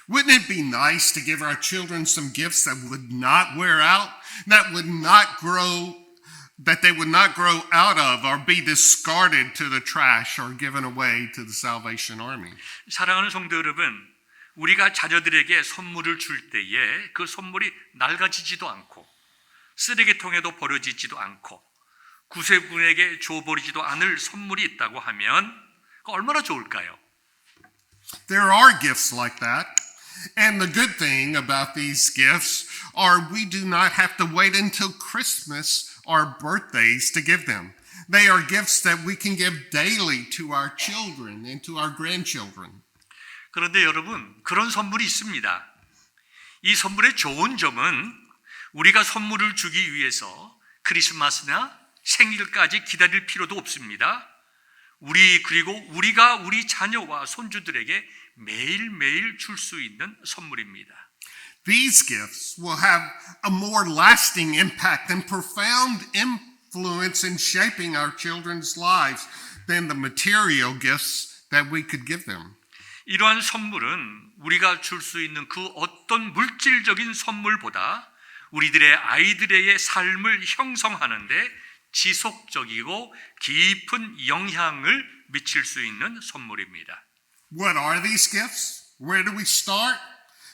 Wouldn't it be nice to give our children some gifts that would not wear out, that they would not grow out of or be discarded to the trash or given away to the Salvation Army? 사랑하는 성도 여러분, 우리가 자녀들에게 선물을 줄 때에 그 선물이 낡아지지도 않고 쓰레기통에도 버려지지도 않고 구세군에게 줘버리지도 않을 선물이 있다고 하면 얼마나 좋을까요? There are gifts like that. And the good thing about these gifts are we do not have to wait until Christmas or birthdays to give them. They are gifts that we can give daily to our children and to our grandchildren. 그런데 여러분, 그런 선물이 있습니다. 이 선물의 좋은 점은 우리가 선물을 주기 위해서 크리스마스나 생일까지 기다릴 필요도 없습니다. 그리고 우리가 우리 자녀와 손주들에게 매일매일 줄 수 있는 선물입니다. These gifts will have a more lasting impact and profound influence in shaping our children's lives than the material gifts that we could give them. 이러한 선물은 우리가 줄 수 있는 그 어떤 물질적인 선물보다 우리들의 아이들의 삶을 형성하는데 지속적이고 깊은 영향을 미칠 수 있는 선물입니다. What are these gifts? Where do we start?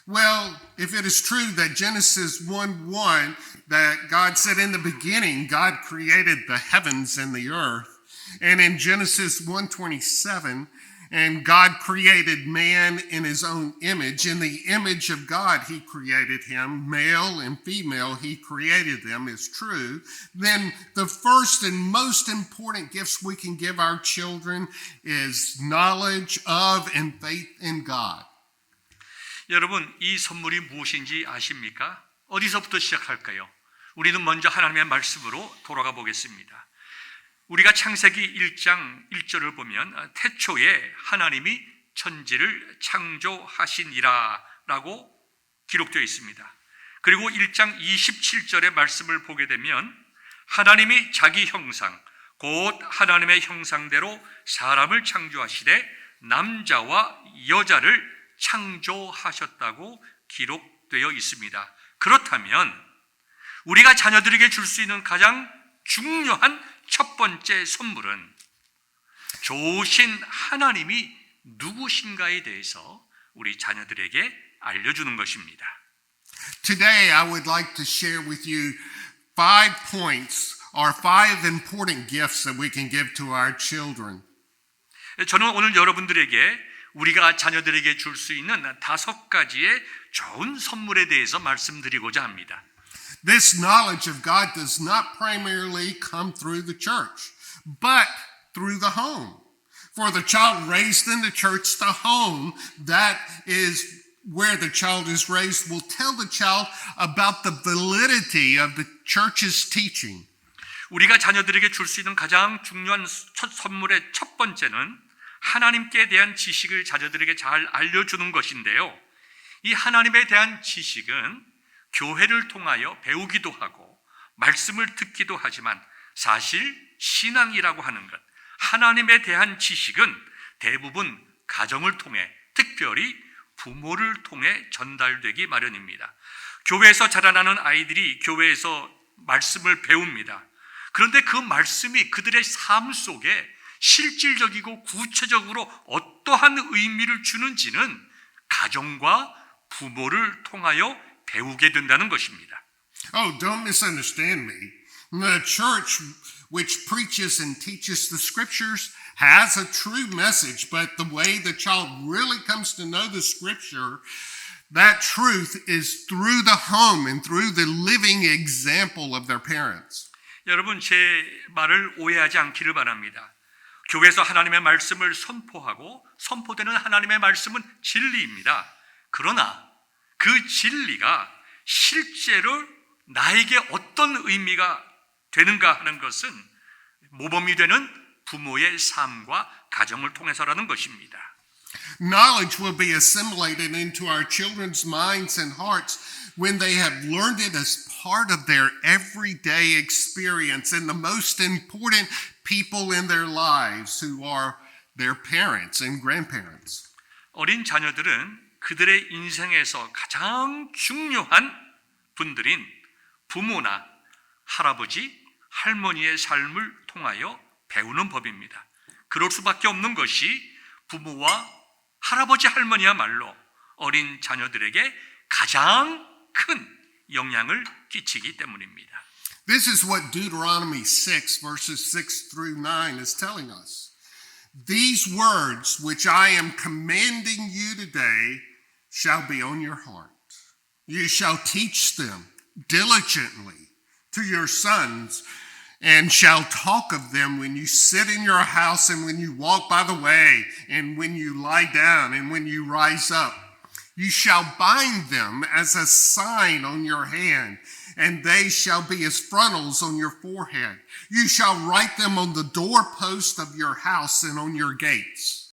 Well, if it is true that Genesis 1:1, that God said in the beginning, God created the heavens and the earth, and in Genesis 1:27, and God created man in his own image. In the image of God, he created him. Male and female, he created them, is true. Then the first and most important gifts we can give our children is knowledge of and faith in God. 여러분, 이 선물이 무엇인지 아십니까? 어디서부터 시작할까요? 우리는 먼저 하나님의 말씀으로 돌아가 보겠습니다. 우리가 창세기 1장 1절을 보면 태초에 하나님이 천지를 창조하시니라 라고 기록되어 있습니다. 그리고 1장 27절의 말씀을 보게 되면 하나님이 자기 형상, 곧 하나님의 형상대로 사람을 창조하시되 남자와 여자를 창조하셨다고 기록되어 있습니다. 그렇다면 우리가 자녀들에게 줄 수 있는 가장 중요한 첫 번째 선물은 좋으신 하나님이 누구신가에 대해서 우리 자녀들에게 알려주는 것입니다. Today I would like to share with you 5 points or 5 important gifts that we can give to our children. 저는 오늘 여러분들에게 우리가 자녀들에게 줄 수 있는 5가지의 좋은 선물에 대해서 말씀드리고자 합니다. This knowledge of God does not primarily come through the church, but through the home. For the child raised in the church, the home, that is where the child is raised, will tell the child about the validity of the church's teaching. 우리가 자녀들에게 줄 수 있는 가장 중요한 첫 선물의 첫 번째는 하나님께 대한 지식을 자녀들에게 잘 알려주는 것인데요. 이 하나님에 대한 지식은 교회를 통하여 배우기도 하고 말씀을 듣기도 하지만 사실 신앙이라고 하는 것, 하나님에 대한 지식은 대부분 가정을 통해, 특별히 부모를 통해 전달되기 마련입니다. 교회에서 자라나는 아이들이 교회에서 말씀을 배웁니다. 그런데 그 말씀이 그들의 삶 속에 실질적이고 구체적으로 어떠한 의미를 주는지는 가정과 부모를 통하여 배우게 된다는 것입니다. Oh, don't misunderstand me. The church which preaches and teaches the scriptures has a true message, but the way the child really comes to know the scripture, that truth is through the home and through the living example of their parents. 여러분, 제 말을 오해하지 않기를 바랍니다. 교회에서 하나님의 말씀을 선포하고 선포되는 하나님의 말씀은 진리입니다. 그러나 그 진리가 실제로 나에게 어떤 의미가 되는가 하는 것은 모범이 되는 부모의 삶과 가정을 통해서라는 것입니다. Knowledge will be assimilated into our children's minds and hearts when they have learned it as part of their everyday experience and the most important people in their lives who are their parents and grandparents. 어린 자녀들은 그들의 인생에서 가장 중요한 분들인 부모나 할아버지, 할머니의 삶을 통하여 배우는 법입니다. 그럴 수밖에 없는 것이 부모와 할아버지, 할머니야말로 어린 자녀들에게 가장 큰 영향을 끼치기 때문입니다. This is what Deuteronomy 6 verses 6 through 9 is telling us. These words which I am commanding you today shall be on your heart. You shall teach them diligently to your sons and shall talk of them when you sit in your house and when you walk by the way and when you lie down and when you rise up. You shall bind them as a sign on your hand, and they shall be as frontals on your forehead. You shall write them on the doorpost of your house and on your gates.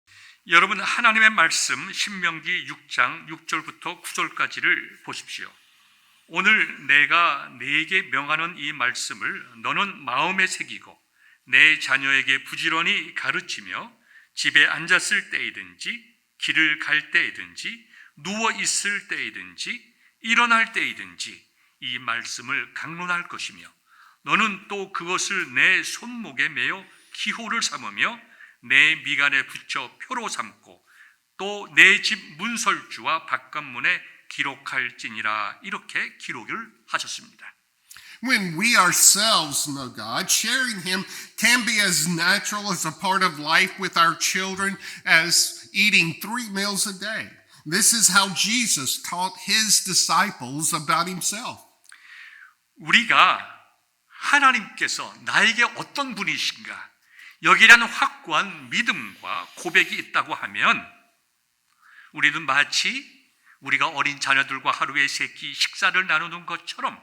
여러분, 하나님의 말씀 신명기 6장 6절부터 9절까지를 보십시오. 오늘 내가 네게 명하는 이 말씀을 너는 마음에 새기고 내 자녀에게 부지런히 가르치며 집에 앉았을 때이든지 길을 갈 때이든지 누워 있을 때이든지 일어날 때이든지 이 말씀을 강론할 것이며 너는 또 그것을 내 손목에 매어 기호를 삼으며 내 미간에 붙여 표로 삼고 또 내 집 문설주와 바깥문에 기록할지니라. 이렇게 기록을 하셨습니다. When we ourselves know God, sharing Him can be as natural as a part of life with our children as eating 3 meals a day. This is how Jesus taught His disciples about Himself. 우리가 하나님께서 나에게 어떤 분이신가 여기에 대한 확고한 믿음과 고백이 있다고 하면 우리는 마치 우리가 어린 자녀들과 하루에 3끼 식사를 나누는 것처럼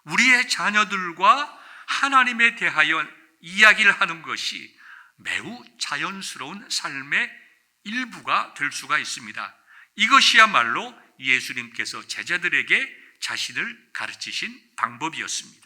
우리의 자녀들과 하나님에 대하여 이야기를 하는 것이 매우 자연스러운 삶의 일부가 될 수가 있습니다. 이것이야말로 예수님께서 제자들에게 자신을 가르치신 방법이었습니다.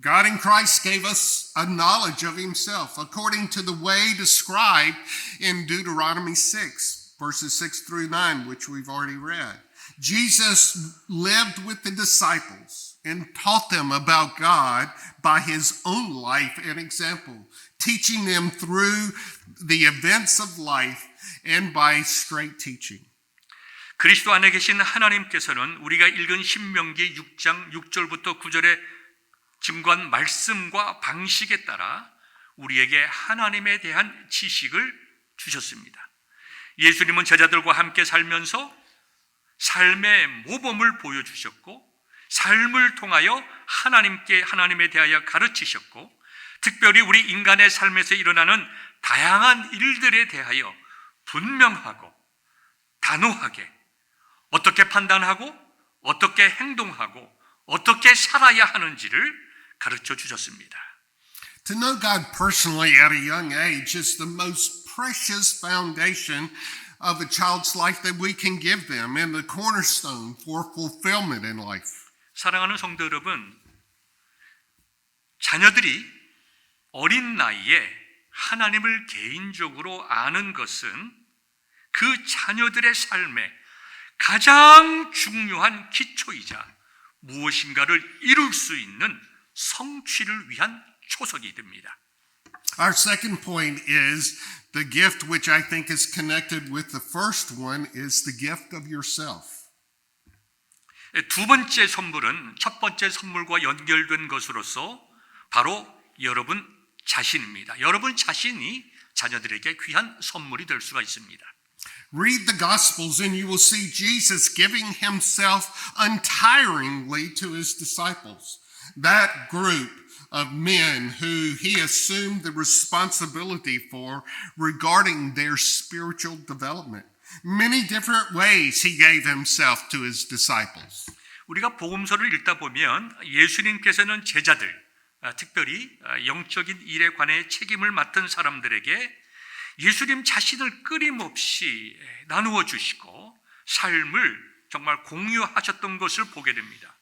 God in Christ gave us a knowledge of Himself according to the way described in Deuteronomy 6, verses 6 through 9, which we've already read. Jesus lived with the disciples and taught them about God by His own life and example, teaching them through the events of life and by straight teaching. 그리스도 안에 계신 하나님께서는 우리가 읽은 신명기 6장 6절부터 9절의 증거한 말씀과 방식에 따라 우리에게 하나님에 대한 지식을 주셨습니다. 예수님은 제자들과 함께 살면서 삶의 모범을 보여주셨고 삶을 통하여 하나님에 대하여 가르치셨고 특별히 우리 인간의 삶에서 일어나는 다양한 일들에 대하여 분명하고 단호하게 어떻게 판단하고 어떻게 행동하고 어떻게 살아야 하는지를 가르쳐 주셨습니다. To know God personally at a young age is the most precious foundation of a child's life that we can give them and the cornerstone for fulfillment in life. 사랑하는 성도 여러분, 자녀들이 어린 나이에 하나님을 개인적으로 아는 것은 그 자녀들의 삶에 가장 중요한 기초이자 무엇인가를 이룰 수 있는 성취를 위한 초석이 됩니다. Our second point is the gift which I think is connected with the first one is the gift of yourself. 두 번째 선물은 첫 번째 선물과 연결된 것으로서 바로 여러분 자신입니다. 여러분 자신이 자녀들에게 귀한 선물이 될 수가 있습니다. Read the Gospels and you will see Jesus giving Himself untiringly to His disciples. That group of men who He assumed the responsibility for regarding their spiritual development. Many different ways He gave Himself to His disciples. 우리가 복음서를 읽다 보면 예수님께서는 제자들, 특별히 영적인 일에 관해 책임을 맡은 사람들에게 예수님 자신을 끊임없이 나누어 주시고 삶을 정말 공유하셨던 것을 보게 됩니다.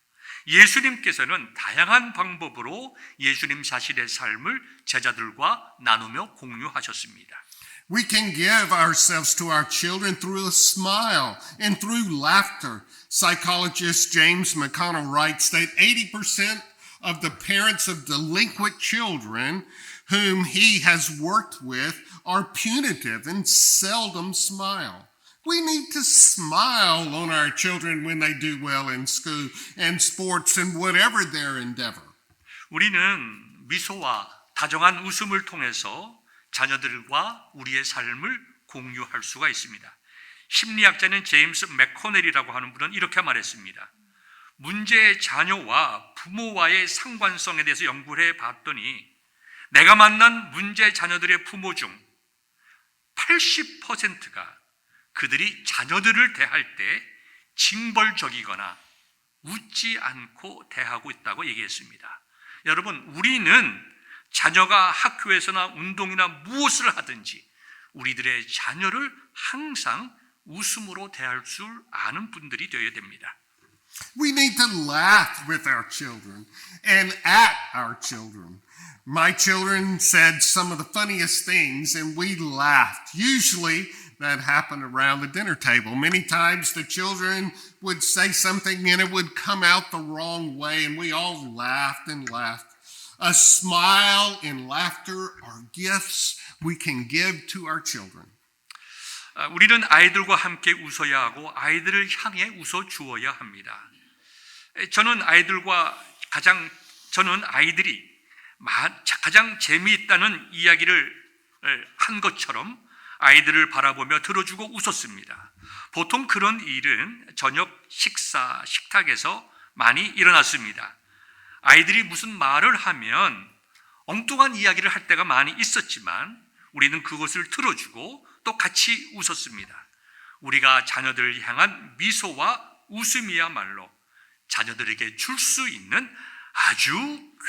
예수님께서는 다양한 방법으로 예수님 자신의 삶을 제자들과 나누며 공유하셨습니다. We can give ourselves to our children through a smile and through laughter. Psychologist James McConnell writes that 80% of the parents of delinquent children whom he has worked with are punitive and seldom smile. We need to smile on our children when they do well in school and sports and whatever their endeavor. 우리는 미소와 다정한 웃음을 통해서 자녀들과 우리의 삶을 공유할 수가 있습니다. 심리학자는 제임스 맥코넬이라고 하는 분은 이렇게 말했습니다. 문제의 자녀와 부모와의 상관성에 대해서 연구를 해봤더니 내가 만난 문제 자녀들의 부모 중 80%가 그들이 자녀들을 대할 때 징벌적이거나 웃지 않고 대하고 있다고 얘기했습니다. 여러분, 우리는 자녀가 학교에서나 운동이나 무엇을 하든지 우리들의 자녀를 항상 웃음으로 대할 줄 아는 분들이 되어야 됩니다. We need to laugh with our children and at our children. My children said some of the funniest things and we laughed. Usually that happened around the dinner table. Many times the children would say something and it would come out the wrong way and we all laughed and laughed. A smile and laughter are gifts we can give to our children. 우리는 아이들과 함께 웃어야 하고 아이들을 향해 웃어 주어야 합니다. 저는 아이들이 가장 재미있다는 이야기를 한 것처럼 아이들을 바라보며 들어주고 웃었습니다. 보통 그런 일은 저녁 식탁에서 많이 일어났습니다. 아이들이 무슨 말을 하면 엉뚱한 이야기를 할 때가 많이 있었지만 우리는 그것을 들어주고 또 같이 웃었습니다. 우리가 자녀들을 향한 미소와 웃음이야말로 자녀들에게 줄 수 있는 아주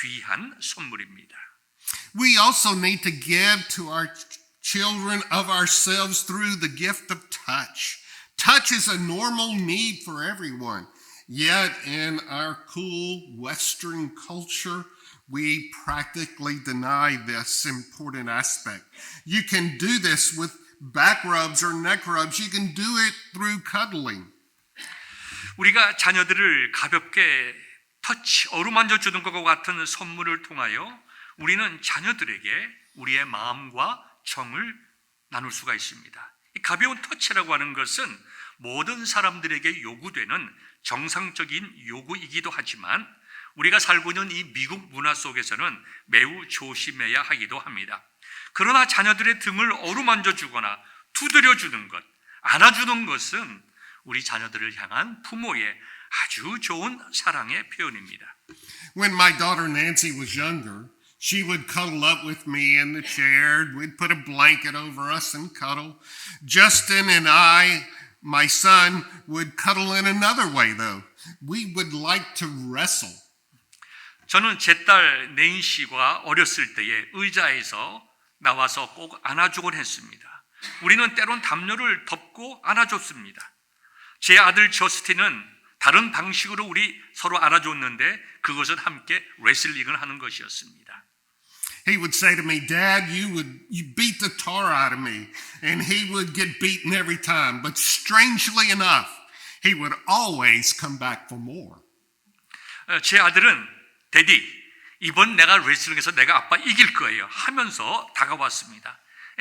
귀한 선물입니다. We also need to give to our children of ourselves through the gift of touch. Touch is a normal need for everyone. Yet in our cool Western culture, we practically deny this important aspect. You can do this with back rubs or neck rubs. You can do it through cuddling. 우리가 자녀들을 가볍게 어루만져 주는 것과 같은 선물을 통하여 우리는 자녀들에게 우리의 마음과 정을 나눌 수가 있습니다. 이 가벼운 터치라고 하는 것은 모든 사람들에게 요구되는 정상적인 요구이기도 하지만 우리가 살고 있는 이 미국 문화 속에서는 매우 조심해야 하기도 합니다. 그러나 자녀들의 등을 어루만져 주거나 두드려 주는 것, 안아주는 것은 우리 자녀들을 향한 부모의 아주 좋은 사랑의 표현입니다. When my daughter Nancy was younger, she would cuddle up with me in the chair. We'd put a blanket over us and cuddle. Justin and I, my son, would cuddle in another way though. We would like to wrestle. 저는 제 딸 낸시가 어렸을 때에 의자에서 나와서 꼭 안아주곤 했습니다. 우리는 때론 담요를 덮고 안아줬습니다. 제 아들 저스틴은 다른 방식으로 우리 서로 안아줬는데 그것은 함께 레슬링을 하는 것이었습니다. He would say to me, Dad, you beat the tar out of me. And he would get beaten every time. But strangely enough, he would always come back for more. 제 아들은 데디, 이번 내가 레슬링에서 내가 아빠 이길 거예요 하면서 다가왔습니다.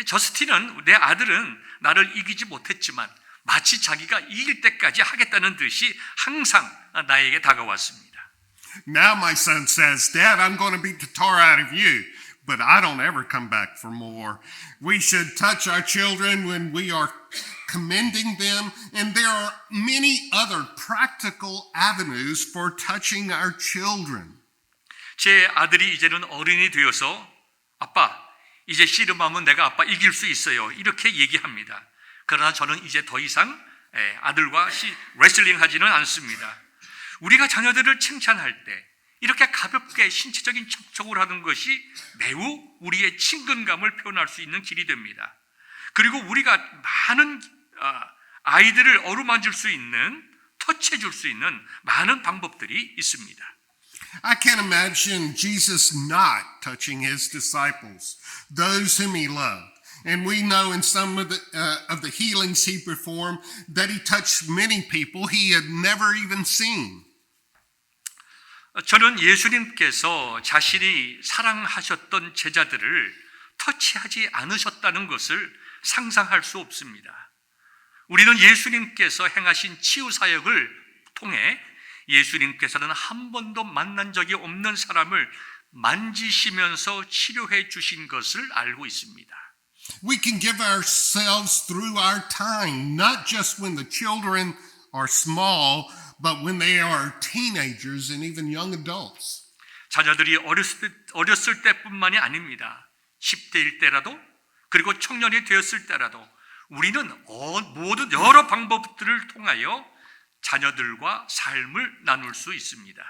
저스틴은 내 아들은 나를 이기지 못했지만 마치 자기가 이길 때까지 하겠다는 듯이 항상 나에게 다가왔습니다. Now my son says, Dad, I'm going to beat the tar out of you, but I don't ever come back for more. We should touch our children when we are commending them, and there are many other practical avenues for touching our children. 제 아들이 이제는 어른이 되어서 아빠, 이제 씨름하면 내가 아빠 이길 수 있어요. 이렇게 얘기합니다. 그러나 저는 이제 더 이상 아들과 레슬링 하지는 않습니다. 우리가 자녀들을 칭찬할 때 이렇게 가볍게 신체적인 접촉을 하는 것이 매우 우리의 친근감을 표현할 수 있는 길이 됩니다. 그리고 우리가 많은 아이들을 어루만질 수 있는, 터치해 줄 수 있는 많은 방법들이 있습니다. I can't imagine Jesus not touching his disciples, those whom he loved. And we know in some of the healings he performed that he touched many people he had never even seen. 저는 예수님께서 자신이 사랑하셨던 제자들을 터치하지 않으셨다는 것을 상상할 수 없습니다. 우리는 예수님께서 행하신 치유 사역을 통해 예수님께서는 한 번도 만난 적이 없는 사람을 만지시면서 치료해 주신 것을 알고 있습니다. We can give ourselves through our time, not just when the children are small, but when they are teenagers and even young adults. 자녀들이 어렸을 때뿐만이 아닙니다. 10대일 때라도 그리고 청년이 되었을 때라도 우리는 모든 여러 방법들을 통하여 자녀들과 삶을 나눌 수 있습니다.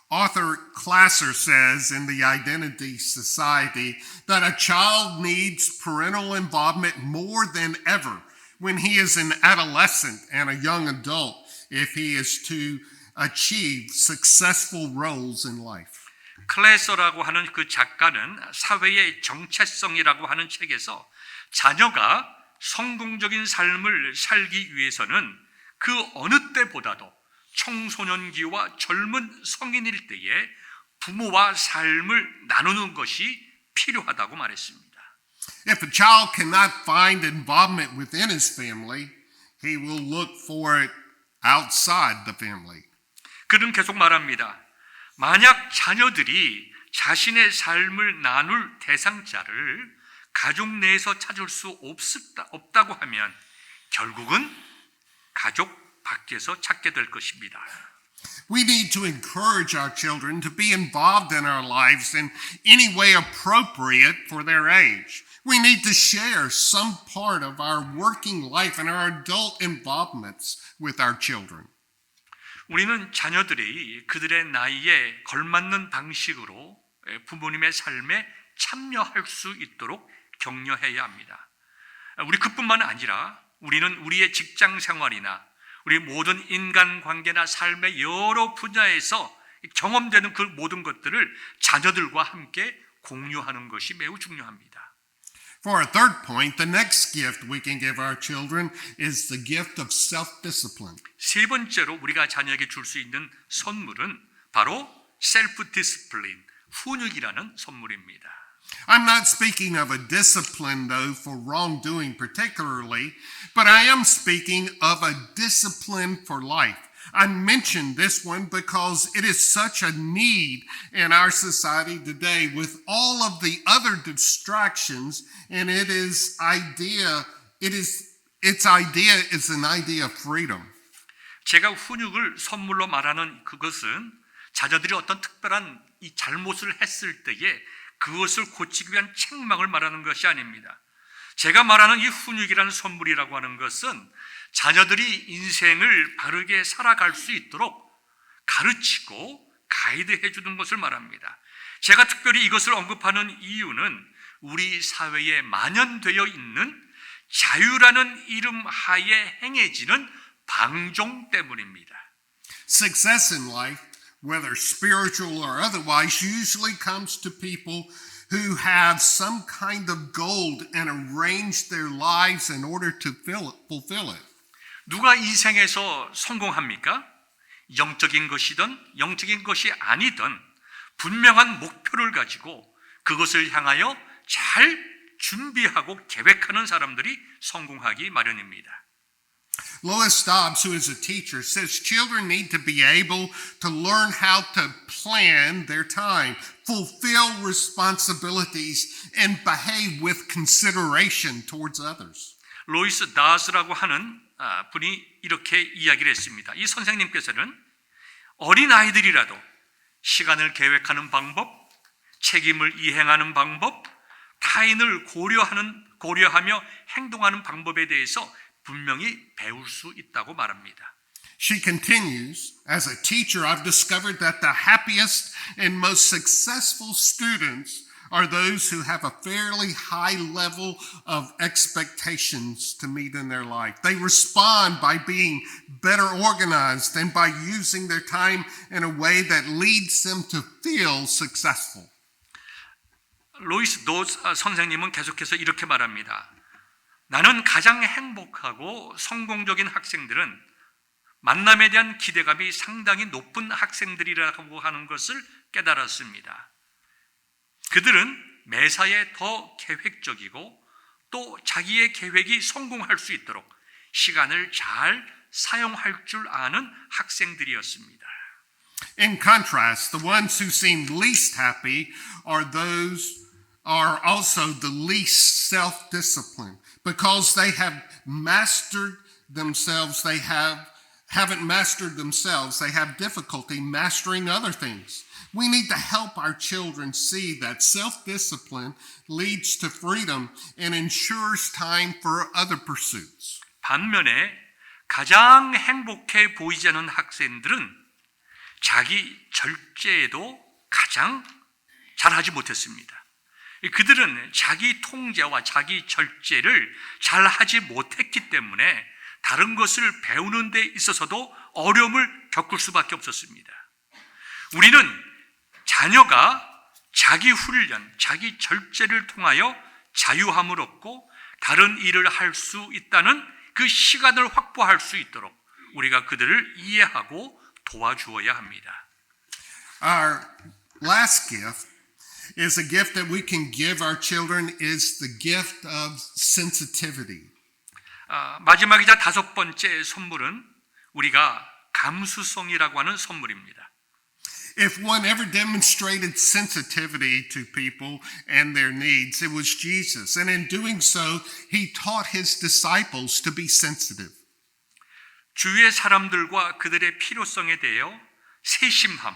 Arthur Klasser says in The Identity Society that a child needs parental involvement more than ever when he is an adolescent and a young adult if he is to achieve successful roles in life. 클래서라고 하는 그 작가는 사회의 정체성이라고 하는 책에서 자녀가 성공적인 삶을 살기 위해서는 그 어느 때보다도 청소년기와 젊은 성인일 때에 부모와 삶을 나누는 것이 필요하다고 말했습니다. If a child cannot find involvement within his family, he will look for it outside the family. 그는 계속 말합니다. 만약 자녀들이 자신의 삶을 나눌 대상자를 가족 내에서 찾을 수 없다고 하면 결국은 가족 밖에서 찾게 될 것입니다. We need to encourage our children to be involved in our lives in any way appropriate for their age. We need to share some part of our working life and our adult involvements with our children. 우리는 자녀들이 그들의 나이에 걸맞는 방식으로 부모님의 삶에 참여할 수 있도록 격려해야 합니다. 우리 그뿐만 아니라 우리는 우리의 직장 생활이나 우리 모든 인간관계나 삶의 여러 분야에서 경험되는 그 모든 것들을 자녀들과 함께 공유하는 것이 매우 중요합니다. For a third point, the next gift we can give our children is the gift of self-discipline. 세 번째로 우리가 자녀에게 줄 수 있는 선물은 바로 self-discipline, 훈육이라는 선물입니다. I'm not speaking of a discipline, though, for wrongdoing particularly, but I am speaking of a discipline for life. I mentioned this one because it is such a need in our society today with all of the other distractions, and its idea is an idea of freedom. 제가 훈육을 선물로 말하는 그것은 자녀들이 어떤 특별한 이 잘못을 했을 때에 그것을 고치기 위한 책망을 말하는 것이 아닙니다. 제가 말하는 이 훈육이라는 선물이라고 하는 것은 자녀들이 인생을 바르게 살아갈 수 있도록 가르치고 가이드해 주는 것을 말합니다. 제가 특별히 이것을 언급하는 이유는 우리 사회에 만연되어 있는 자유라는 이름 하에 행해지는 방종 때문입니다. Success in life, whether spiritual or otherwise, usually comes to people who have some kind of goal and arrange their lives in order to fulfill it. 누가 인생에서 성공합니까? 영적인 것이든 영적인 것이 아니든 분명한 목표를 가지고 그것을 향하여 잘 준비하고 계획하는 사람들이 성공하기 마련입니다. Lois Dobbs, who is a teacher, says children need to be able to learn how to plan their time, fulfill responsibilities, and behave with consideration towards others. 로이스 다스라고 하는 분이 이렇게 이야기를 했습니다. 이 선생님께서는 어린아이들이라도 시간을 계획하는 방법, 책임을 이행하는 방법, 타인을 고려하며 행동하는 방법에 대해서 분명히 배울 수 있다고 말합니다. She continues, as a teacher, I've discovered that the happiest and most successful students are those who have a fairly high level of expectations to meet in their life. They respond by being better organized and by using their time in a way that leads them to feel successful. 로이스 노 선생님은 계속해서 이렇게 말합니다. 나는 가장 행복하고 성공적인 학생들은 만남에 대한 기대감이 상당히 높은 학생들이라고 하는 것을 깨달았습니다. 그들은 매사에 더 계획적이고 또 자기의 계획이 성공할 수 있도록 시간을 잘 사용할 줄 아는 학생들이었습니다. In contrast, the ones who seem least happy are also the least self-disciplined because they have mastered themselves. Haven't mastered themselves. They have difficulty mastering other things. We need to help our children see that self-discipline leads to freedom and ensures time for other pursuits. 반면에 가장 행복해 보이지 않는 학생들은 자기 절제에도 가장 잘하지 못했습니다. 그들은 자기 통제와 자기 절제를 잘하지 못했기 때문에 다른 것을 배우는 데 있어서도 어려움을 겪을 수밖에 없었습니다. 우리는 자녀가 자기 훈련, 자기 절제를 통하여 자유함을 얻고 다른 일을 할 수 있다는 그 시간을 확보할 수 있도록 우리가 그들을 이해하고 도와주어야 합니다. Our last gift is a gift that we can give our children is the gift of sensitivity. 마지막이자 다섯 번째 선물은 우리가 감수성이라고 하는 선물입니다. If one ever demonstrated sensitivity to people and their needs, it was Jesus. And in doing so, he taught his disciples to be sensitive. 주위의 사람들과 그들의 필요성에 대하여 세심함,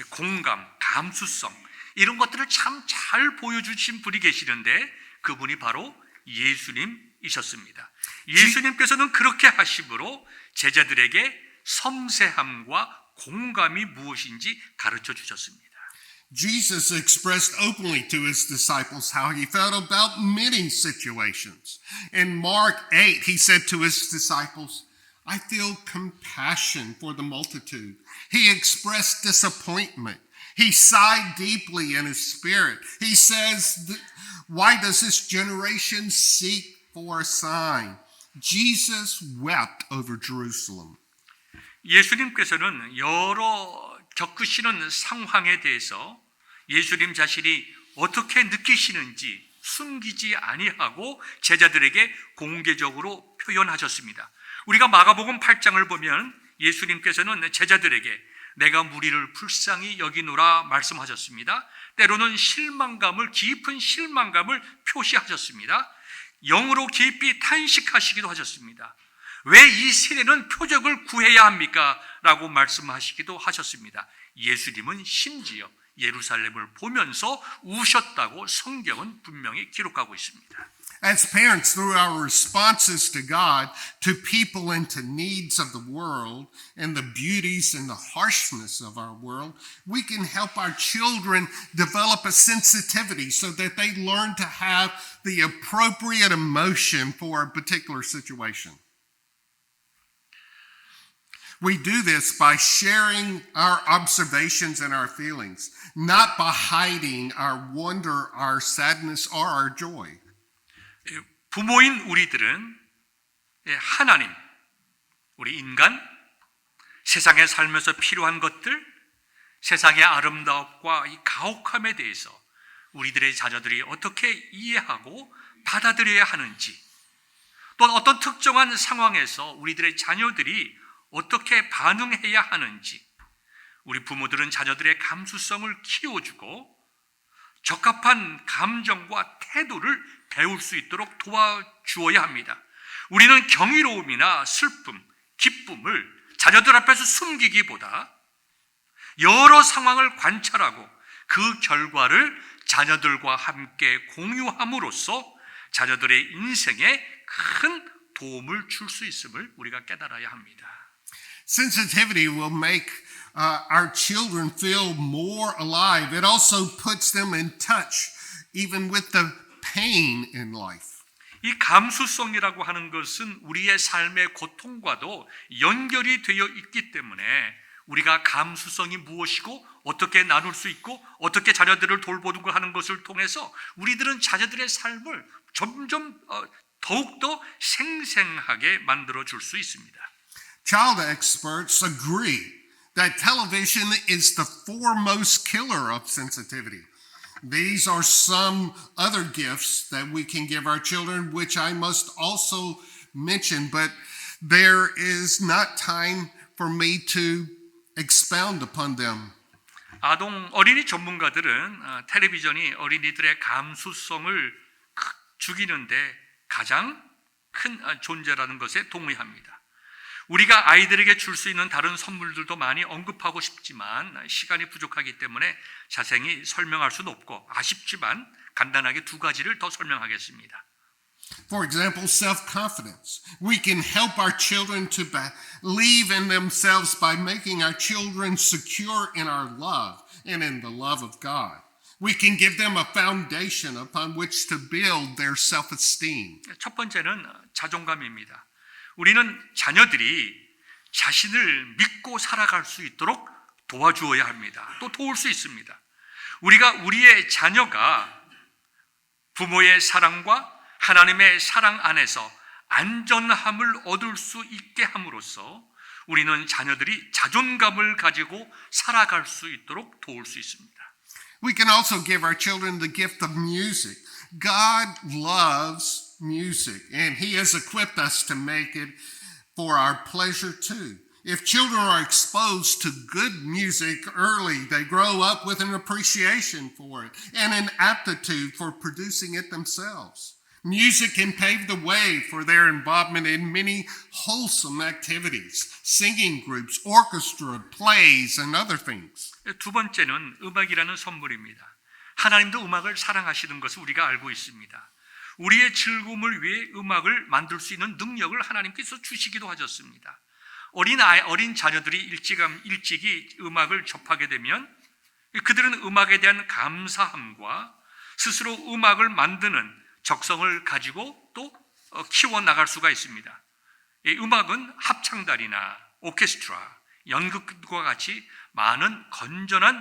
공감, 감수성 이런 것들을 참 잘 보여주신 분이 계시는데 그분이 바로 예수님이셨습니다. 예수님께서는 그렇게 하심으로 제자들에게 섬세함과 공감이 무엇인지 가르쳐 주셨습니다. Jesus expressed openly to his disciples how he felt about many situations. In Mark 8, he said to his disciples, I feel compassion for the multitude. He expressed disappointment. He sighed deeply in his spirit. He says, why does this generation seek for a sign? Jesus wept over Jerusalem. 예수님께서는 여러 겪으시는 상황에 대해서 예수님 자신이 어떻게 느끼시는지 숨기지 아니하고 제자들에게 공개적으로 표현하셨습니다. 우리가 마가복음 8장을 보면 예수님께서는 제자들에게 내가 무리를 불쌍히 여기노라 말씀하셨습니다. 때로는 깊은 실망감을 표시하셨습니다. 영으로 깊이 탄식하시기도 하셨습니다. 왜 이 세대는 표적을 구해야 합니까? 라고 말씀하시기도 하셨습니다. 예수님은 심지어 예루살렘을 보면서 우셨다고 성경은 분명히 기록하고 있습니다. As parents, through our responses to God, to people and to needs of the world, and the beauties and the harshness of our world, we can help our children develop a sensitivity so that they learn to have the appropriate emotion for a particular situation. We do this by sharing our observations and our feelings, not by hiding our wonder, our sadness, or our joy. 부모인 우리들은 하나님, 우리 인간, 세상에 살면서 필요한 것들, 세상의 아름다움과 이 가혹함에 대해서 우리들의 자녀들이 어떻게 이해하고 받아들여야 하는지, 또 어떤 특정한 상황에서 우리들의 자녀들이 어떻게 반응해야 하는지, 우리 부모들은 자녀들의 감수성을 키워주고 적합한 감정과 태도를 배울 수 있도록 도와주어야 합니다. 우리는 경이로움이나 슬픔, 기쁨을 자녀들 앞에서 숨기기보다 여러 상황을 관찰하고 그 결과를 자녀들과 함께 공유함으로써 자녀들의 인생에 큰 도움을 줄 수 있음을 우리가 깨달아야 합니다. Sensitivity will make our children feel more alive. It also puts them in touch even with the pain in life. 이 감수성이라고 하는 것은 우리의 삶의 고통과도 연결이 되어 있기 때문에 우리가 감수성이 무엇이고 어떻게 나눌 수 있고 어떻게 자녀들을 돌보고 하는 것을 통해서 우리들은 자녀들의 삶을 점점 더욱더 생생하게 만들어 줄 수 있습니다. Child experts agree that television is the foremost killer of sensitivity. These are some other gifts that we can give our children, which I must also mention, but there is not time for me to expound upon them. 아동 어린이 전문가들은 텔레비전이 어린이들의 감수성을 죽이는데 가장 큰 존재라는 것에 동의합니다. 우리가 아이들에게 줄 수 있는 다른 선물들도 많이 언급하고 싶지만 시간이 부족하기 때문에 자세히 설명할 수는 없고 아쉽지만 간단하게 두 가지를 더 설명하겠습니다. For example, self-confidence. We can help our children to believe in themselves by making our children secure in our love and in the love of God. We can give them a foundation upon which to build their self-esteem. 첫 번째는 자존감입니다. 우리는 자녀들이 자신을 믿고 살아갈 수 있도록 도와주어야 합니다. 또 도울 수 있습니다. 우리의 자녀가 부모의 사랑과 하나님의 사랑 안에서 안전함을 얻을 수 있게 함으로써 우리는 자녀들이 자존감을 가지고 살아갈 수 있도록 도울 수 있습니다. We can also give our children the gift of music. God loves music, and He has equipped us to make it for our pleasure too. If children are exposed to good music early, they grow up with an appreciation for it and an aptitude for producing it themselves. Music can pave the way for their involvement in many wholesome activities, singing groups, orchestra, plays, and other things. 두 번째는 음악이라는 선물입니다. 하나님도 음악을 사랑하시는 것을 우리가 알고 있습니다. 우리의 즐거움을 위해 음악을 만들 수 있는 능력을 하나님께서 주시기도 하셨습니다. 어린 자녀들이 일찍이 음악을 접하게 되면 그들은 음악에 대한 감사함과 스스로 음악을 만드는 적성을 가지고 또 키워나갈 수가 있습니다. 이 음악은 합창단이나 오케스트라, 연극과 같이 많은 건전한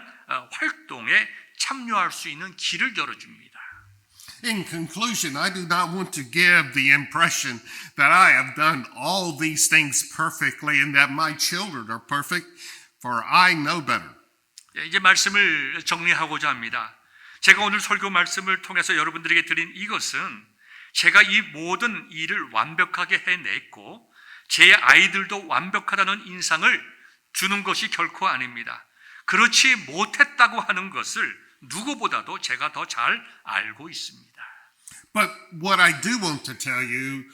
활동에 참여할 수 있는 길을 열어줍니다. In conclusion, I do not want to give the impression that I have done all these things perfectly and that my children are perfect, for I know better. 이제 말씀을 정리하고자 합니다. 제가 오늘 설교 말씀을 통해서 여러분들에게 드린 이것은 제가 이 모든 일을 완벽하게 해냈고 제 아이들도 완벽하다는 인상을 주는 것이 결코 아닙니다. 그렇지 못했다고 하는 것을 누구보다도 제가 더 잘 알고 있습니다. But what I do want to tell you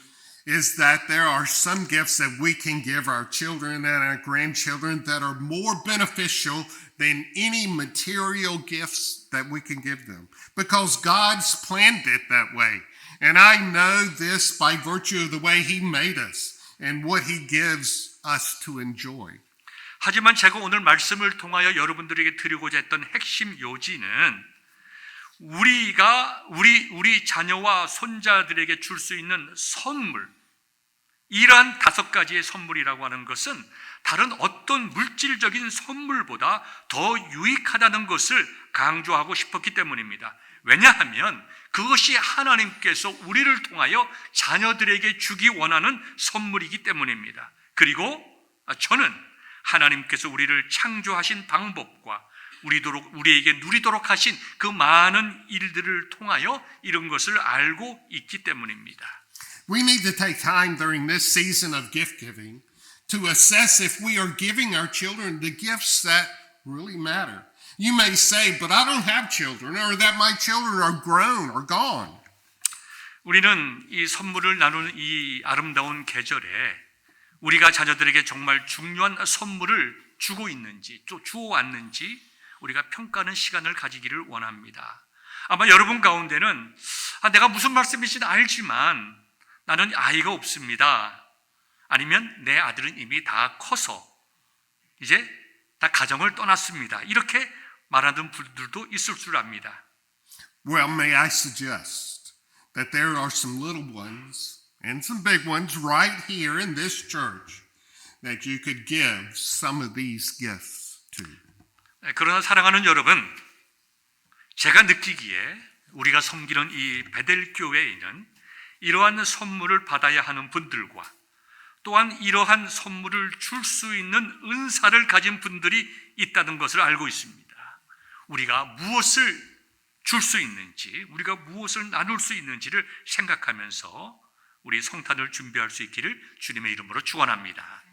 is that there are some gifts that we can give our children and our grandchildren that are more beneficial than any material gifts that we can give them, because God's planned it that way. And I know this by virtue of the way He made us and what He gives us to enjoy. 하지만 제가 오늘 말씀을 통하여 여러분들에게 드리고자 했던 핵심 요지는 우리 자녀와 손자들에게 줄 수 있는 선물, 이러한 5가지의 선물이라고 하는 것은 다른 어떤 물질적인 선물보다 더 유익하다는 것을 강조하고 싶었기 때문입니다. 왜냐하면 그것이 하나님께서 우리를 통하여 자녀들에게 주기 원하는 선물이기 때문입니다. 그리고 저는 하나님께서 우리를 창조하신 방법과 우리에게 누리도록 하신 그 많은 일들을 통하여 이런 것을 알고 있기 때문입니다. We need to take time during this season of gift giving to assess if we are giving our children the gifts that really matter. You may say, but I don't have children, or that my children are grown or gone. 우리는 이 선물을 나누는 이 아름다운 계절에 우리가 자녀들에게 정말 중요한 선물을 주고 있는지, 또 주어왔는지 우리가 평가하는 시간을 가지기를 원합니다. 아마 여러분 가운데는 내가 무슨 말씀인지는 알지만 나는 아이가 없습니다. 아니면 내 아들은 이미 다 커서 이제 다 가정을 떠났습니다. 이렇게 말하는 분들도 있을 줄 압니다. Well, may I suggest that there are some little ones and some big ones right here in this church that you could give some of these gifts to. 그러나 사랑하는 여러분, 제가 느끼기에 우리가 섬기는 이 베델 교회에는 이러한 선물을 받아야 하는 분들과 또한 이러한 선물을 줄 수 있는 은사를 가진 분들이 있다는 것을 알고 있습니다. 우리가 무엇을 줄 수 있는지, 우리가 무엇을 나눌 수 있는지를 생각하면서 우리 성탄을 준비할 수 있기를 주님의 이름으로 축원합니다.